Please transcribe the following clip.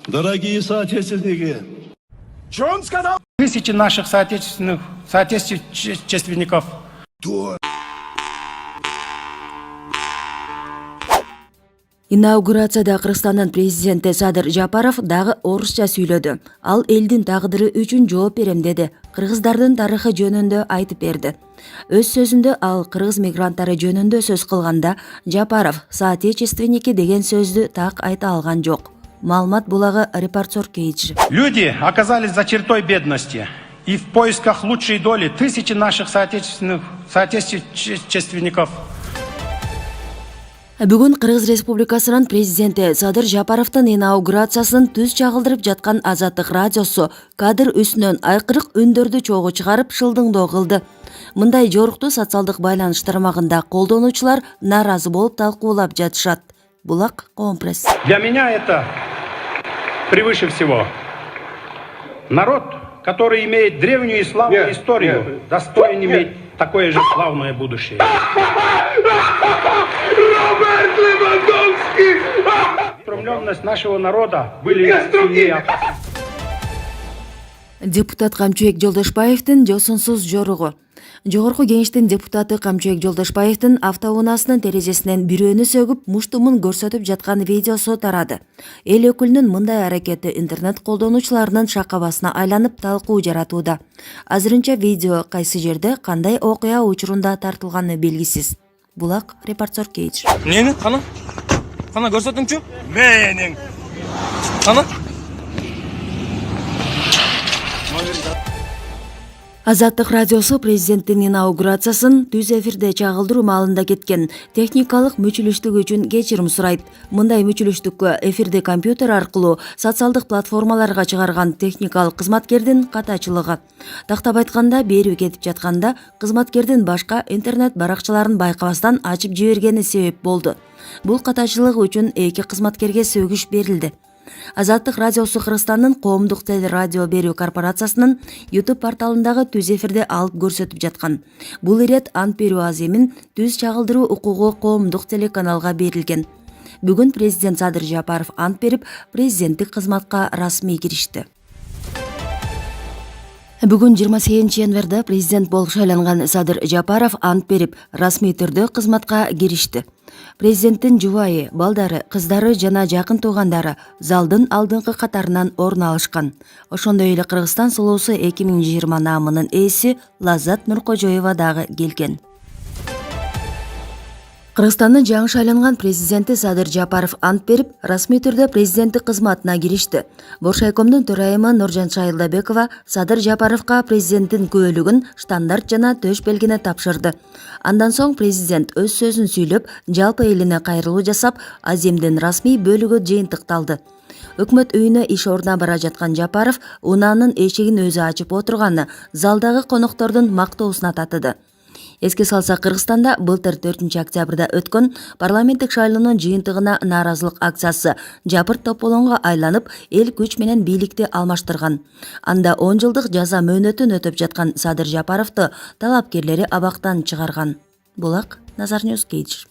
Дорогие соотечественники, тысячи наших соотечественников. Инаугурацияда Кыргызстандын президенти Садыр Жапаров дагы орусча сүйлөдү. Ал элдин тагдыры үчүн жооп берем деди. Кыргыздардын тарыхы жөнүндө айтып берди. Өз сөзүндө ал кыргыз мигранттары жөнүндө сөз кылганда Жапаров «соотечественники» деген сөздү так айта алган жок. Маалымат булагы репортер Кейдж. Люди оказались за чертой бедности. И в поисках лучшей доли тысячи наших соотечественников. Бүгүн Кыргыз Республикасынын президенти Садыр Жапаровдун инаугурациясын түз чагылдырып жаткан Азаттык радиосу кадр үстүнөн айкырык үндөрдү чогуу чыгарып шылдыңдоо кылды. Мындай жорукту социалдык байланыш тармагында колдонуучулар нааразы болуп талкуулап жатышат. Булак компресс. Для меня это превыше всего. Народ, который имеет древнюю и славную историю, достоин иметь такое же славное будущее. Стремленность нашего народа были сильнее. Депутат Камчыбек Жолдошбаевдин жосунсуз жоругу. Жогорку кеңештин депутаты Камчыбек Жолдошбаевдин автоунаасынын терезесинен бирөөнү сөгүп, муштумун көрсөтүп жаткан видеосу тарады. Эл өкүлүнүн мындай аракети интернет колдонуучуларынын шакабасына айланып талкуу жаратууда. Азырынча видео кайсы жерде кандай окуя учурунда тартылганы белгисиз. Булак репортер Кейдж. Нени? Кана көрсөтүңчү? Менин. Кана? Азаттык радиосу президенттин инаугурациясын түз эфирде чагылдыруу маалында кеткен техникалык мүчүлүштүк үчүн кечирим сурайт. Мындай мүчүлүштүккө эфирде компьютер аркылуу социалдык платформаларга чыгарган техникалык кызматкердин катачылыгы. Тактап айтканда, берип кетип жатканда кызматкердин башка интернет баракчаларын байкабастан ачып жибергени себеп болду. Бул катачылык үчүн эки кызматкерге сөгүш берилди. Азаттык радиосу Кыргызстандын коомдук телерадио берүү корпорациясынын YouTube порталындагы түз эфирде алып көрсөтүп жаткан. Бул ирет ант берүү аземин түз чагылдыруу укугу коомдук телеканалга берилген. Бүгүн президент Садыр Жапаров ант берип, президенттик кызматка расмий киришти. Бүгүн 28 январда президент болуп шайланган Садыр Жапаров ант берип, расмий түрдө кызматка киришти. Президенттин жубайы, балдары, кыздары жана жакын туугандары залдын алдыңкы катарынан орун алышкан. Ошондой эле Кыргызстан сулуусу 2020 наамынын ээси Лаззат Нуркожоева дагы келген. Кыргызстандын жаңы шайланган президенти Садыр Жапаров ант берип, расмий түрдө президенттик кызматына киришти. Боршайкомдун төрайымы Нуржан Шайылдабекова Садыр Жапаровго президенттин күбөлүгүн, штандарт жана төш белгини тапшырды. Андан соң президент өз сөзүн сүйлөп, жалпы элине кайрылуу жасап, аземдин расмий бөлүгү жыйынтыкталды. Өкмөт үйүнө иш ордуна бара жаткан Жапаров унаанын эшигин өзү ачып отурганы залдагы коноктордун мактоосуна татыды. Эске салсак, Кыргызстанда былтыр 4 октябрда өткөн парламенттик шайлоонун жыйынтыгына нааразылык акциясы жапырт тополоңго айланып, эл күч менен бийликти алмаштырган. Анда 10 жылдык жаза мөөнөтүн өтөп жаткан Садыр Жапаровду талапкерлери абактан чыгарган. Булак Назар Ньюс Кейдж.